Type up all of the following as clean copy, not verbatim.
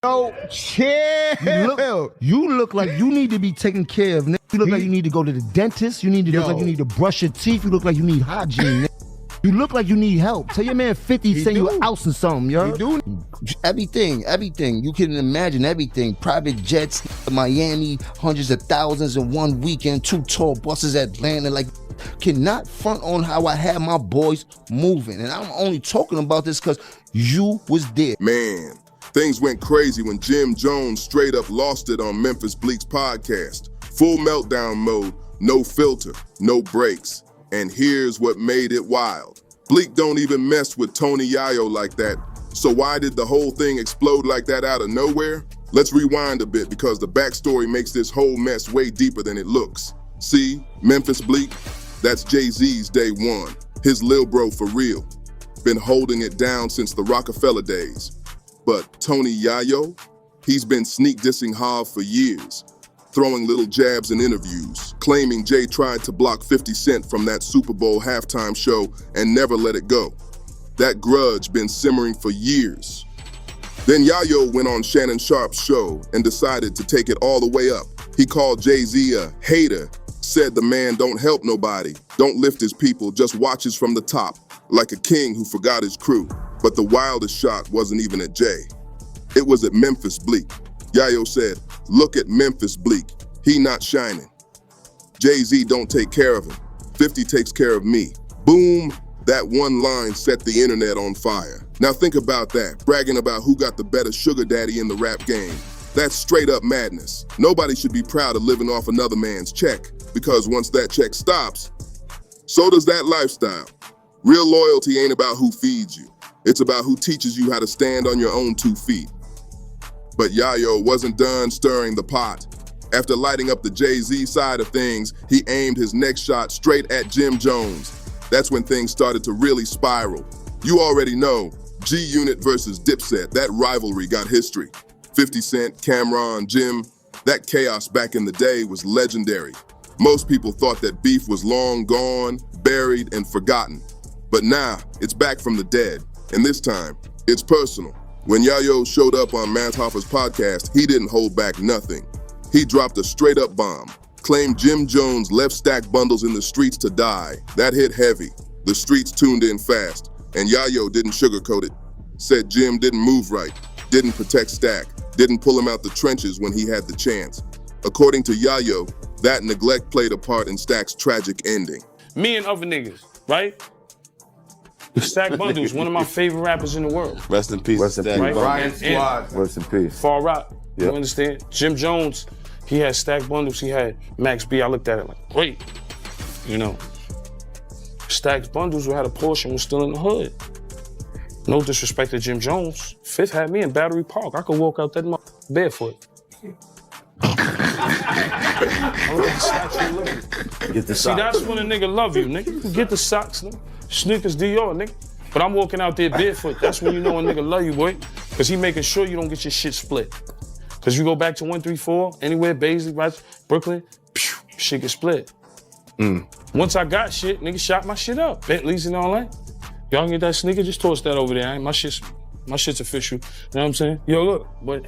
Yo, chill. You look like you need to be taken care of. Nigga. You look like you need to go to the dentist. You need to look like you need to brush your teeth. You look like you need hygiene. Nigga. You look like you need help. Tell your man 50 send you a house or something, yo. You do. Everything. You can imagine everything. Private jets, Miami, hundreds of thousands in one weekend, 2 tour buses, Atlanta. Like, cannot front on how I had my boys moving. And I'm only talking about this because you was there. Man, things went crazy when Jim Jones straight up lost it on Memphis Bleek's podcast. Full meltdown mode, no filter, no breaks. And here's what made it wild. Bleek don't even mess with Tony Yayo like that. So why did the whole thing explode like that out of nowhere? Let's rewind a bit because the backstory makes this whole mess way deeper than it looks. See, Memphis Bleek, that's Jay-Z's day one. His lil bro for real. Been holding it down since the Rockefeller days. But Tony Yayo, he's been sneak dissing Hav for years, throwing little jabs in interviews, claiming Jay tried to block 50 Cent from that Super Bowl halftime show and never let it go. That grudge been simmering for years. Then Yayo went on Shannon Sharp's show and decided to take it all the way up. He called Jay-Z a hater, said the man don't help nobody, don't lift his people, just watches from the top, like a king who forgot his crew. But the wildest shot wasn't even at Jay. It was at Memphis Bleek. Yayo said, look at Memphis Bleek, he not shining. Jay-Z don't take care of him, 50 takes care of me. Boom, that one line set the internet on fire. Now think about that, bragging about who got the better sugar daddy in the rap game. That's straight up madness. Nobody should be proud of living off another man's check, because once that check stops, so does that lifestyle. Real loyalty ain't about who feeds you. It's about who teaches you how to stand on your own 2 feet. But Yayo wasn't done stirring the pot. After lighting up the Jay-Z side of things, he aimed his next shot straight at Jim Jones. That's when things started to really spiral. You already know, G-Unit versus Dipset, that rivalry got history. 50 Cent, Cameron, Jim, that chaos back in the day was legendary. Most people thought that beef was long gone, buried, and forgotten. But now, it's back from the dead, and this time, it's personal. When Yayo showed up on Masthoffer's podcast, he didn't hold back nothing. He dropped a straight-up bomb, claimed Jim Jones left stack bundles in the streets to die. That hit heavy. The streets tuned in fast, and Yayo didn't sugarcoat it. Said Jim didn't move right, didn't protect Stack, didn't pull him out the trenches when he had the chance. According to Yayo, that neglect played a part in Stack's tragic ending. Me and other niggas, right? Stack Bundles, one of my favorite rappers in the world. Rest in peace. Rest in peace. Right? Ryan And Squad. Rest in peace. Far Rock, Yep. you understand? Jim Jones, he had Stack Bundles, he had Max B. I looked at it like, great, you know. Stack's Bundles, we had a portion, was still in the hood. No disrespect to Jim Jones. Fifth had me in Battery Park. I could walk out that barefoot. Get the See, that's when a nigga love you, nigga. You get the socks, nigga. Sneakers Dior, nigga. But I'm walking out there barefoot. That's when you know a nigga love you, boy. Cause he making sure you don't get your shit split. Cause you go back to 134, anywhere, Baisley, right, Brooklyn, pew, shit get split. Once I got shit, nigga shot my shit up. Bentleys and all that. Y'all can get that sneaker, just toss that over there. My shit's official. You know what I'm saying? Yo, look, but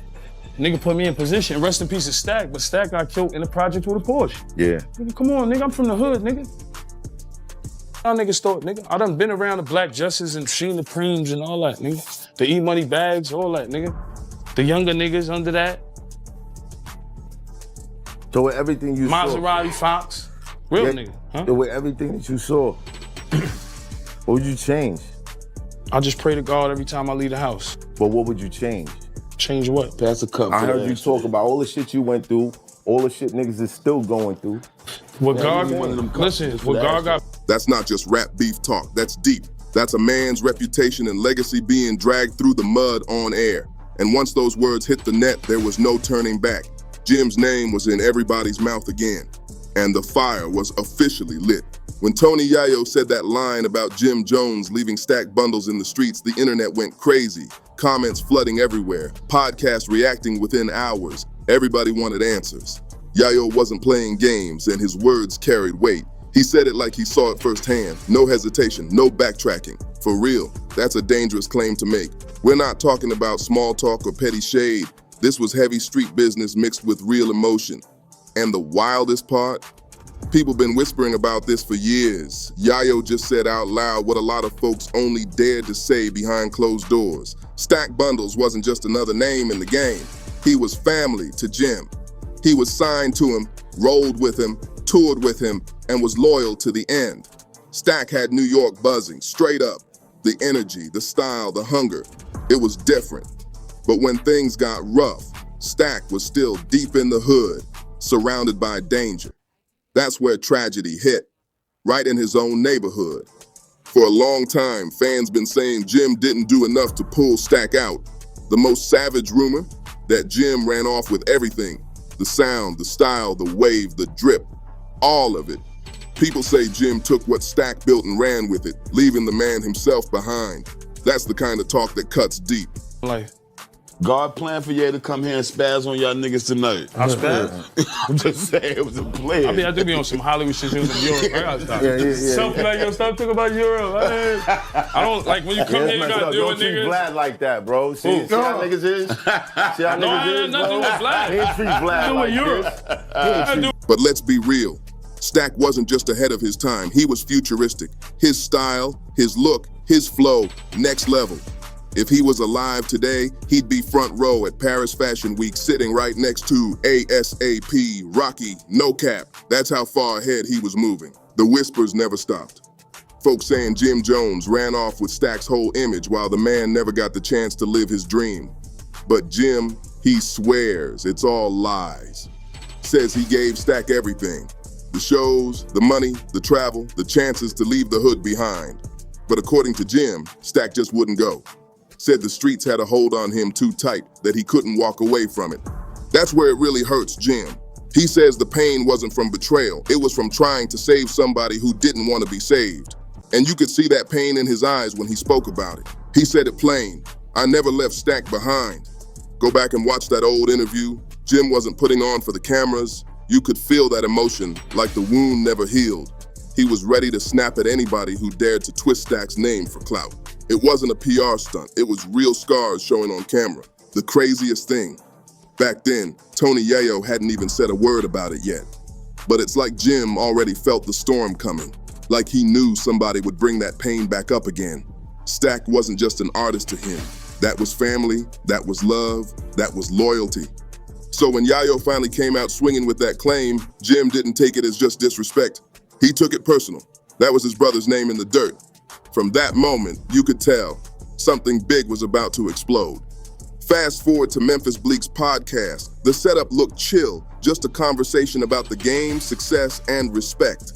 nigga put me in position. Rest in peace to Stack, but Stack got killed in the project with a Porsche. Yeah. Nigga, come on, nigga, I'm from the hood, nigga. Y'all niggas thought, nigga. I done been around the Black Justice and seen the Preems and all that, nigga. The E-Money bags, all that, nigga. The younger niggas under that. So with everything you Maserati Fox. Real nigga, huh? So with everything that you saw, what would you change? I just pray to God every time I leave the house. But what would you change? Change what? Pass the cup. I heard you talk about all the shit you went through, all the shit niggas is still going through. What God one of them cups listen, just what for God that got. That's not just rap beef talk, that's deep. That's a man's reputation and legacy being dragged through the mud on air. And once those words hit the net, there was no turning back. Jim's name was in everybody's mouth again, and the fire was officially lit. When Tony Yayo said that line about Jim Jones leaving stack bundles in the streets, the internet went crazy. Comments flooding everywhere, podcasts reacting within hours. Everybody wanted answers. Yayo wasn't playing games, and his words carried weight. He said it like he saw it firsthand. No hesitation, no backtracking. For real, that's a dangerous claim to make. We're not talking about small talk or petty shade. This was heavy street business mixed with real emotion. And the wildest part? People been whispering about this for years. Yayo just said out loud what a lot of folks only dared to say behind closed doors. Stack Bundles wasn't just another name in the game. He was family to Jim. He was signed to him, rolled with him, toured with him, and was loyal to the end. Stack had New York buzzing, straight up. The energy, the style, the hunger. It was different. But when things got rough, Stack was still deep in the hood, surrounded by danger. That's where tragedy hit, right in his own neighborhood. For a long time, fans been saying Jim didn't do enough to pull Stack out. The most savage rumor? That Jim ran off with everything. The sound, the style, the wave, the drip, all of it. People say Jim took what Stack built and ran with it, leaving the man himself behind. That's the kind of talk that cuts deep. Like, God planned for you to come here and spaz on y'all niggas tonight. I spaz? I'm just saying, it was a plan. I mean, I do be on some Hollywood shit in Europe. I gotta stop. Yeah. Something like, yo, stop talking about Europe. I don't, like, when you come here, you gotta deal with Don't treat niggas. Vlad like that, bro. See how niggas is? See how No, I niggas had is, nothing bro? with Vlad. He ain't treat Vlad I do like with Europe. I do. But let's be real. Stack wasn't just ahead of his time, he was futuristic. His style, his look, his flow, next level. If he was alive today, he'd be front row at Paris Fashion Week sitting right next to ASAP, Rocky, No Cap. That's how far ahead he was moving. The whispers never stopped. Folks saying Jim Jones ran off with Stack's whole image while the man never got the chance to live his dream. But Jim, he swears it's all lies. Says he gave Stack everything. The shows, the money, the travel, the chances to leave the hood behind. But according to Jim, Stack just wouldn't go. Said the streets had a hold on him too tight that he couldn't walk away from it. That's where it really hurts Jim. He says the pain wasn't from betrayal, it was from trying to save somebody who didn't want to be saved. And you could see that pain in his eyes when he spoke about it. He said it plain, I never left Stack behind. Go back and watch that old interview. Jim wasn't putting on for the cameras. You could feel that emotion, like the wound never healed. He was ready to snap at anybody who dared to twist Stack's name for clout. It wasn't a PR stunt, it was real scars showing on camera. The craziest thing, back then, Tony Yayo hadn't even said a word about it yet. But it's like Jim already felt the storm coming, like he knew somebody would bring that pain back up again. Stack wasn't just an artist to him. That was family, that was love, that was loyalty. So when Yayo finally came out swinging with that claim, Jim didn't take it as just disrespect. He took it personal. That was his brother's name in the dirt. From that moment, you could tell something big was about to explode. Fast forward to Memphis Bleek's podcast. The setup looked chill, just a conversation about the game, success, and respect.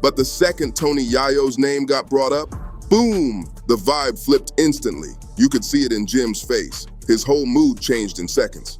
But the second Tony Yayo's name got brought up, boom, the vibe flipped instantly. You could see it in Jim's face. His whole mood changed in seconds.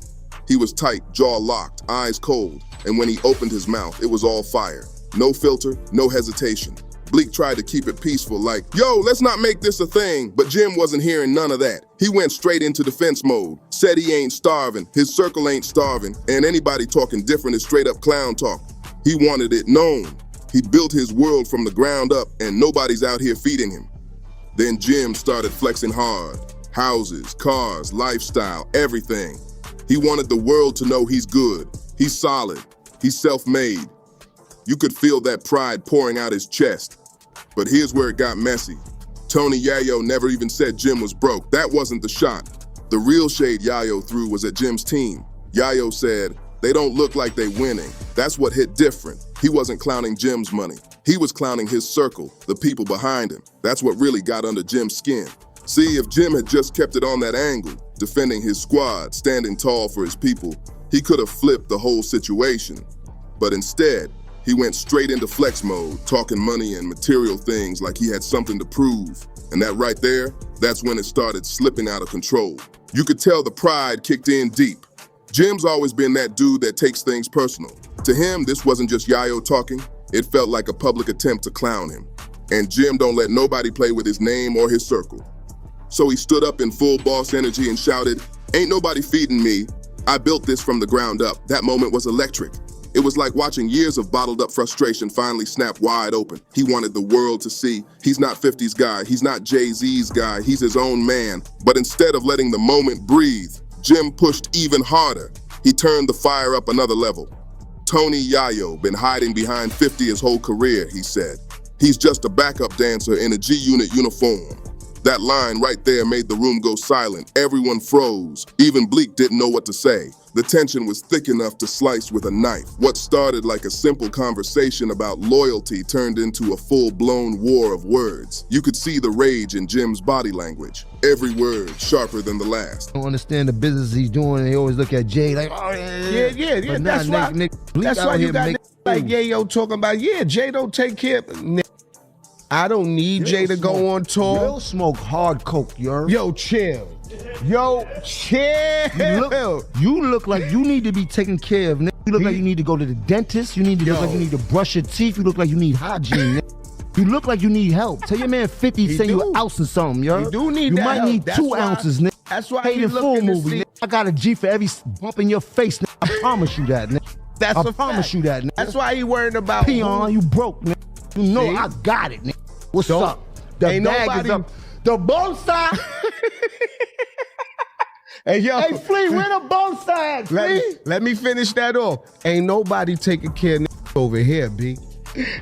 He was tight, jaw locked, eyes cold, and when he opened his mouth, it was all fire. No filter, no hesitation. Bleek tried to keep it peaceful like, yo, let's not make this a thing, but Jim wasn't hearing none of that. He went straight into defense mode, said he ain't starving, his circle ain't starving, and anybody talking different is straight up clown talk. He wanted it known. He built his world from the ground up and nobody's out here feeding him. Then Jim started flexing hard. Houses, cars, lifestyle, everything. He wanted the world to know he's good, he's solid, he's self-made. You could feel that pride pouring out his chest. But here's where it got messy. Tony Yayo never even said Jim was broke. That wasn't the shot. The real shade Yayo threw was at Jim's team. Yayo said, they don't look like they winning. That's what hit different. He wasn't clowning Jim's money. He was clowning his circle, the people behind him. That's what really got under Jim's skin. See, if Jim had just kept it on that angle, defending his squad, standing tall for his people, he could have flipped the whole situation. But instead, he went straight into flex mode, talking money and material things like he had something to prove. And that right there, that's when it started slipping out of control. You could tell the pride kicked in deep. Jim's always been that dude that takes things personal. To him, this wasn't just Yayo talking. It felt like a public attempt to clown him. And Jim don't let nobody play with his name or his circle. So he stood up in full boss energy and shouted, ain't nobody feeding me. I built this from the ground up. That moment was electric. It was like watching years of bottled up frustration finally snap wide open. He wanted the world to see he's not 50's guy, he's not Jay-Z's guy, he's his own man. But instead of letting the moment breathe, Jim pushed even harder. He turned the fire up another level. Tony Yayo been hiding behind 50 his whole career, he said. He's just a backup dancer in a G-Unit uniform. That line right there made the room go silent. Everyone froze. Even Bleak didn't know what to say. The tension was thick enough to slice with a knife. What started like a simple conversation about loyalty turned into a full-blown war of words. You could see the rage in Jim's body language. Every word sharper than the last. I don't understand the business he's doing. They always look at Jay like, oh Yeah. But nah, That's why. Bleak That's out why you here got make niggas like Yayo talking about, Jay don't take care of. I don't need Jay to go on tour. You'll smoke hard coke, yo. Yo, chill. Yo, chill. You look like you need to be taken care of, nigga. You look like you need to go to the dentist. You need to look like you need to brush your teeth. You look like you need hygiene, nigga. You look like you need help. Tell your man 50 saying you an ounce or something, yo. You do need You that might help. need That's 2 why- ounces, nigga. That's why Paid he in full looking to movie, see. nigga. I got a G for every bump in your face, nigga. I promise you that, nigga. That's I a promise fact. you that, nigga. That's why he worrying about Peon, you broke, nigga. You know See? I got it, nigga. What's Don't- up? The ain't bag nobody- is up. The bonsa. Hey, yo. Hey, Flea, where the bonsa at, Flea? Let me finish that off. Ain't nobody taking care of niggas over here, B.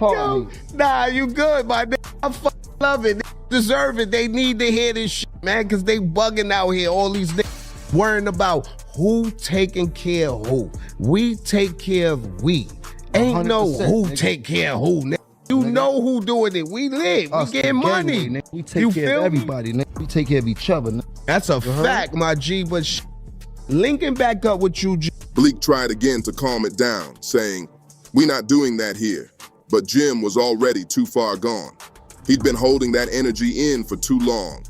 Yo, nah, you good, my nigga. I fucking love it. They deserve it. They need to hear this shit, man, because they bugging out here. All these niggas worrying about who taking care of who. We take care of we. Ain't no 100%, who nigga. take care of who, nigga. You know who doing it. We live. Us, We getting the gang, money. nigga. We take You care feel of me? everybody, nigga. We take care of each other, nigga. That's a fact, my G. But linking back up with you, G. Bleak tried again to calm it down, saying, "We not doing that here." But Jim was already too far gone. He'd been holding that energy in for too long.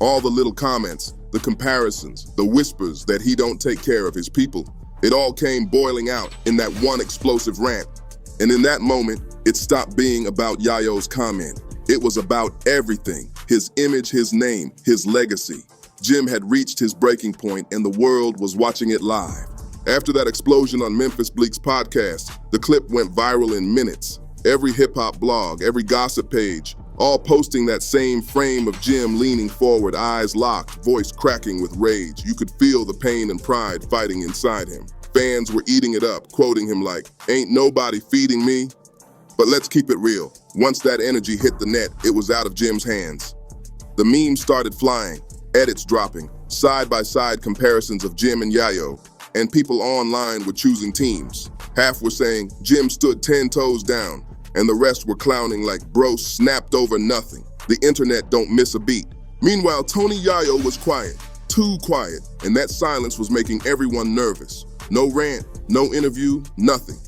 All the little comments, the comparisons, the whispers that he don't take care of his people, it all came boiling out in that one explosive rant. And in that moment, it stopped being about Yayo's comment. It was about everything, his image, his name, his legacy. Jim had reached his breaking point and the world was watching it live. After that explosion on Memphis Bleak's podcast, the clip went viral in minutes. Every hip-hop blog, every gossip page, all posting that same frame of Jim leaning forward, eyes locked, voice cracking with rage. You could feel the pain and pride fighting inside him. Fans were eating it up, quoting him like, "Ain't nobody feeding me." But let's keep it real. Once that energy hit the net, it was out of Jim's hands. The memes started flying, edits dropping, side-by-side comparisons of Jim and Yayo, and people online were choosing teams. Half were saying Jim stood 10 toes down, and the rest were clowning like bro snapped over nothing. The internet don't miss a beat. Meanwhile, Tony Yayo was quiet, too quiet, and that silence was making everyone nervous. No rant, no interview, nothing.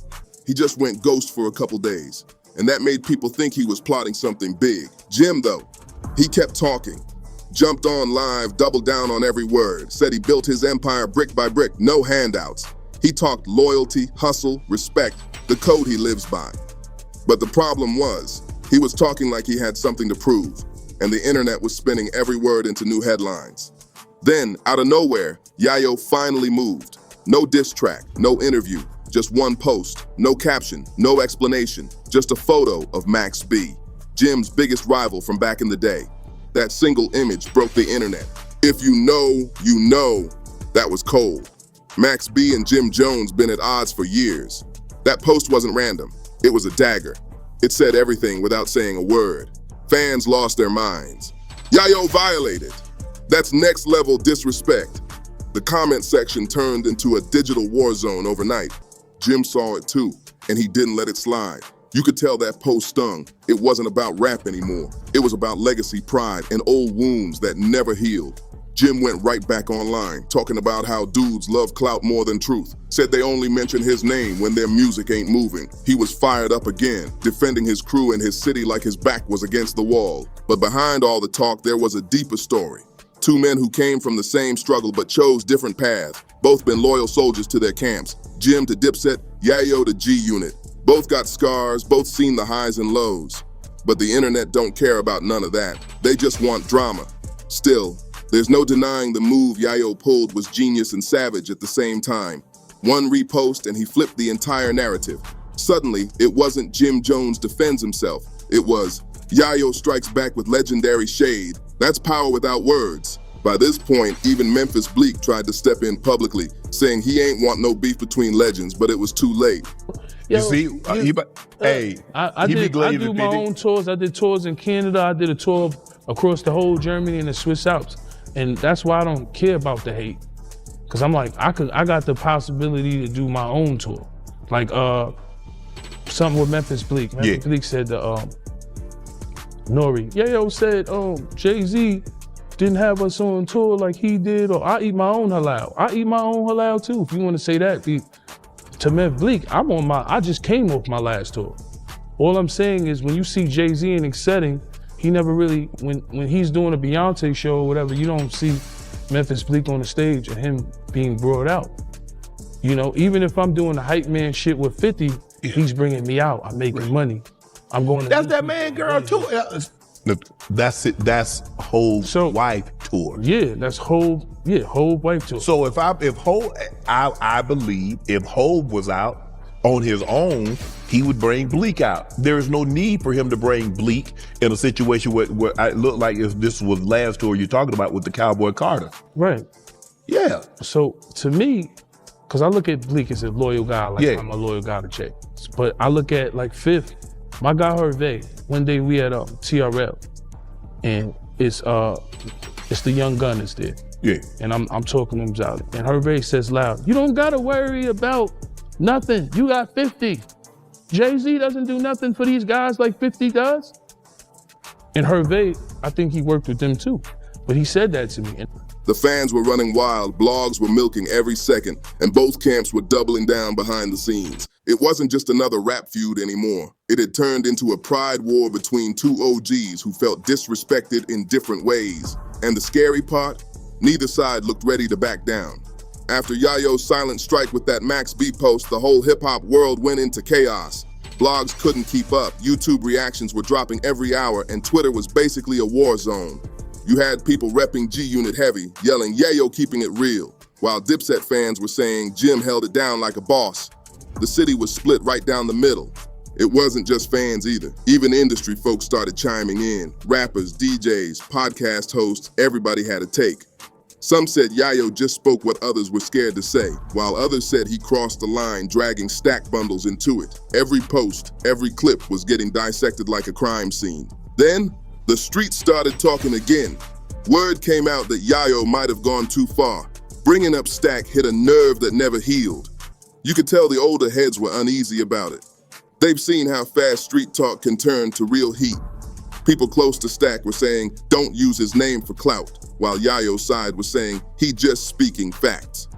He just went ghost for a couple days, and that made people think he was plotting something big. Jim, though, he kept talking. Jumped on live, doubled down on every word, said he built his empire brick by brick, no handouts. He talked loyalty, hustle, respect, the code he lives by. But the problem was, he was talking like he had something to prove, and the internet was spinning every word into new headlines. Then, out of nowhere, Yayo finally moved. No diss track, no interview, just one post, no caption, no explanation, just a photo of Max B, Jim's biggest rival from back in the day. That single image broke the internet. If you know, you know, that was cold. Max B and Jim Jones been at odds for years. That post wasn't random, it was a dagger. It said everything without saying a word. Fans lost their minds. Yayo violated. That's next level disrespect. The comment section turned into a digital war zone overnight. Jim saw it too, and he didn't let it slide. You could tell that post stung. It wasn't about rap anymore. It was about legacy, pride, and old wounds that never healed. Jim went right back online, talking about how dudes love clout more than truth. Said they only mention his name when their music ain't moving. He was fired up again, defending his crew and his city like his back was against the wall. But behind all the talk, there was a deeper story. Two men who came from the same struggle but chose different paths. Both been loyal soldiers to their camps. Jim to Dipset, Yayo to G-Unit. Both got scars, both seen the highs and lows. But the internet don't care about none of that. They just want drama. Still, there's no denying the move Yayo pulled was genius and savage at the same time. One repost and he flipped the entire narrative. Suddenly, it wasn't Jim Jones defends himself. It was Yayo strikes back with legendary shade. That's power without words. By this point, even Memphis Bleek tried to step in publicly, saying he ain't want no beef between legends, but it was too late. You see, I do my own tours. I did tours in Canada. I did a tour across the whole Germany and the Swiss Alps. And that's why I don't care about the hate. Cause I'm like, I got the possibility to do my own tour. Like something with Memphis Bleek. Memphis Bleek said Nori, Yayo said, Jay-Z didn't have us on tour like he did, or I eat my own halal. I eat my own halal too, if you want to say that. To Memphis Bleek, I just came off my last tour. All I'm saying is when you see Jay-Z in a setting, he never really, when he's doing a Beyonce show or whatever, you don't see Memphis Bleek on the stage and him being brought out. You know, even if I'm doing the hype man shit with 50, he's bringing me out. I'm making money. I'm going to— That's that man girl too. That's it. That's Hov's wife tour. Yeah, that's Hov wife tour. So if Hov, I believe if Hov was out on his own, he would bring Bleek out. There is no need for him to bring Bleek in a situation where it looked like if this was last tour you're talking about with the Cowboy Carter. Right. Yeah. So to me, because I look at Bleek as a loyal guy, like I'm a loyal guy to Jay. But I look at like Fifth, my guy Hervé, one day we had TRL, and it's the Young Gunners there. Yeah. And I'm talking to him about it. And Hervé says loud, you don't gotta worry about nothing. You got 50. Jay-Z doesn't do nothing for these guys like 50 does. And Hervé, I think he worked with them too. But he said that to me. The fans were running wild, blogs were milking every second, and both camps were doubling down behind the scenes. It wasn't just another rap feud anymore. It had turned into a pride war between two OGs who felt disrespected in different ways. And the scary part? Neither side looked ready to back down. After Yayo's silent strike with that Max B post, the whole hip-hop world went into chaos. Blogs couldn't keep up, YouTube reactions were dropping every hour, and Twitter was basically a war zone. You had people repping G-Unit heavy, yelling Yayo keeping it real, while Dipset fans were saying Jim held it down like a boss. The city was split right down the middle. It wasn't just fans either. Even industry folks started chiming in. Rappers, DJs, podcast hosts, everybody had a take. Some said Yayo just spoke what others were scared to say, while others said he crossed the line, dragging stack bundles into it. Every post, every clip was getting dissected like a crime scene. Then, the streets started talking again. Word came out that Yayo might have gone too far. Bringing up Stack hit a nerve that never healed. You could tell the older heads were uneasy about it. They've seen how fast street talk can turn to real heat. People close to Stack were saying, don't use his name for clout, while Yayo's side was saying, he just speaking facts.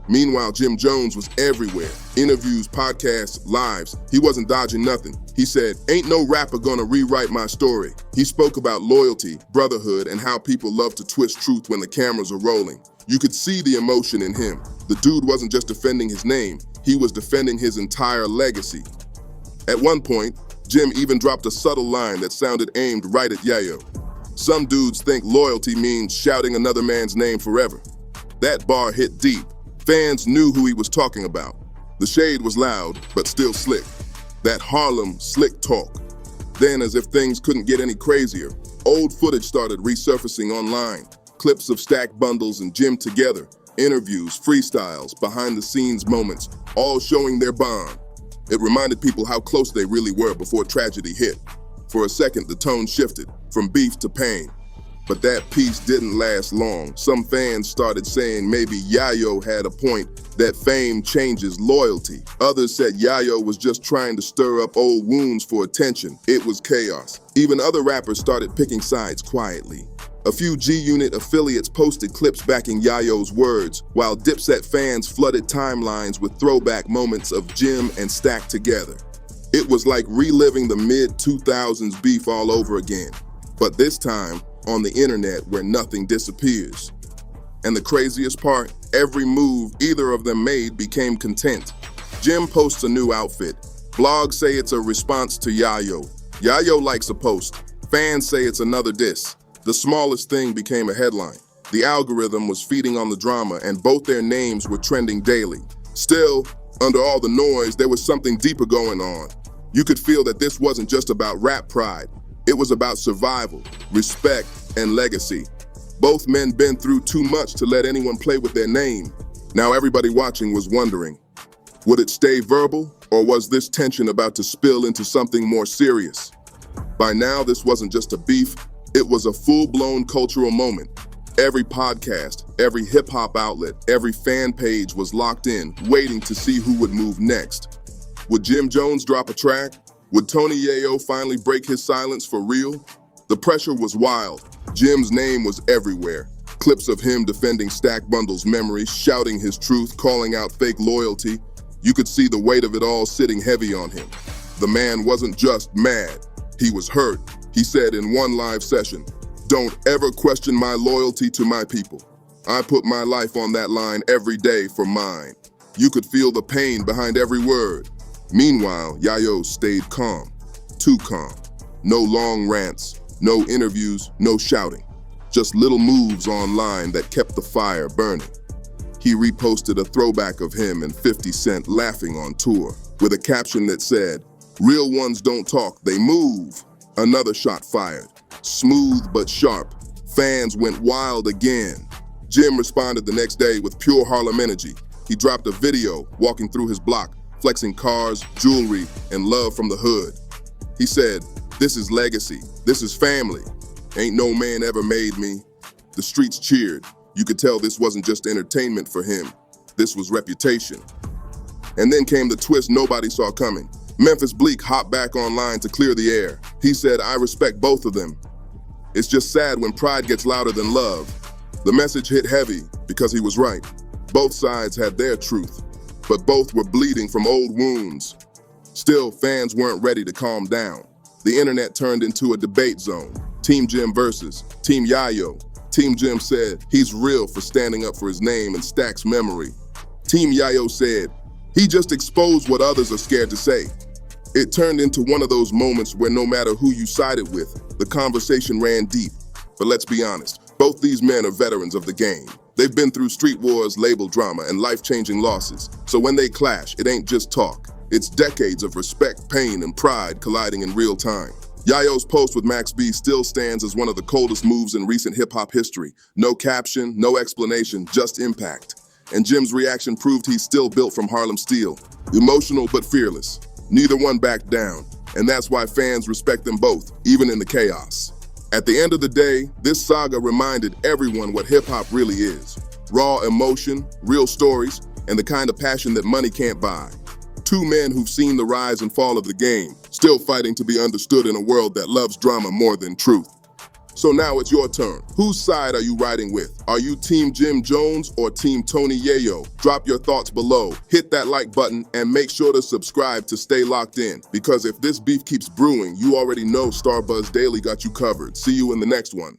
Meanwhile, Jim Jones was everywhere. Interviews, podcasts, lives. He wasn't dodging nothing. He said, ain't no rapper gonna rewrite my story. He spoke about loyalty, brotherhood, and how people love to twist truth when the cameras are rolling. You could see the emotion in him. The dude wasn't just defending his name, he was defending his entire legacy. At one point, Jim even dropped a subtle line that sounded aimed right at Yayo. Some dudes think loyalty means shouting another man's name forever. That bar hit deep. Fans knew who he was talking about. The shade was loud, but still slick. That Harlem slick talk. Then, as if things couldn't get any crazier, old footage started resurfacing online. Clips of Stack bundles and Jim together, interviews, freestyles, behind-the-scenes moments, all showing their bond. It reminded people how close they really were before tragedy hit. For a second, the tone shifted, from beef to pain. But that peace didn't last long. Some fans started saying maybe Yayo had a point, that fame changes loyalty. Others said Yayo was just trying to stir up old wounds for attention. It was chaos. Even other rappers started picking sides quietly. A few G-Unit affiliates posted clips backing Yayo's words, while Dipset fans flooded timelines with throwback moments of Jim and Stack together. It was like reliving the mid-2000s beef all over again, but this time on the internet where nothing disappears. And the craziest part, every move either of them made became content. Jim posts a new outfit. Blogs say it's a response to Yayo. Yayo likes a post. Fans say it's another diss. The smallest thing became a headline. The algorithm was feeding on the drama, and both their names were trending daily. Still, under all the noise, there was something deeper going on. You could feel that this wasn't just about rap pride. It was about survival, respect, and legacy. Both men been through too much to let anyone play with their name. Now everybody watching was wondering, would it stay verbal, or was this tension about to spill into something more serious? By now, this wasn't just a beef, it was a full-blown cultural moment. Every podcast, every hip-hop outlet, every fan page was locked in, waiting to see who would move next. Would Jim Jones drop a track? Would Tony Yayo finally break his silence for real? The pressure was wild. Jim's name was everywhere. Clips of him defending Stack Bundle's memory, shouting his truth, calling out fake loyalty. You could see the weight of it all sitting heavy on him. The man wasn't just mad, he was hurt. He said in one live session, "Don't ever question my loyalty to my people. I put my life on that line every day for mine." You could feel the pain behind every word. Meanwhile, Yayo stayed calm, too calm. No long rants, no interviews, no shouting. Just little moves online that kept the fire burning. He reposted a throwback of him and 50 Cent laughing on tour with a caption that said, "Real ones don't talk, they move." Another shot fired, smooth but sharp. Fans went wild again. Jim responded the next day with pure Harlem energy. He dropped a video walking through his block, flexing cars, jewelry, and love from the hood. He said, "This is legacy, this is family. Ain't no man ever made me." The streets cheered. You could tell this wasn't just entertainment for him. This was reputation. And then came the twist nobody saw coming. Memphis Bleek hopped back online to clear the air. He said, "I respect both of them. It's just sad when pride gets louder than love." The message hit heavy because he was right. Both sides had their truth, but both were bleeding from old wounds. Still, fans weren't ready to calm down. The internet turned into a debate zone. Team Jim versus Team Yayo. Team Jim said he's real for standing up for his name and Stack's memory. Team Yayo said he just exposed what others are scared to say. It turned into one of those moments where no matter who you sided with, the conversation ran deep. But let's be honest, both these men are veterans of the game. They've been through street wars, label drama, and life-changing losses. So when they clash, it ain't just talk. It's decades of respect, pain, and pride colliding in real time. Yayo's post with Max B still stands as one of the coldest moves in recent hip-hop history. No caption, no explanation, just impact. And Jim's reaction proved he's still built from Harlem steel. Emotional but fearless. Neither one backed down. And that's why fans respect them both, even in the chaos. At the end of the day, this saga reminded everyone what hip-hop really is. Raw emotion, real stories, and the kind of passion that money can't buy. Two men who've seen the rise and fall of the game, still fighting to be understood in a world that loves drama more than truth. So now it's your turn. Whose side are you riding with? Are you Team Jim Jones or Team Tony Yayo? Drop your thoughts below, hit that like button, and make sure to subscribe to stay locked in. Because if this beef keeps brewing, you already know Starbuzz Daily got you covered. See you in the next one.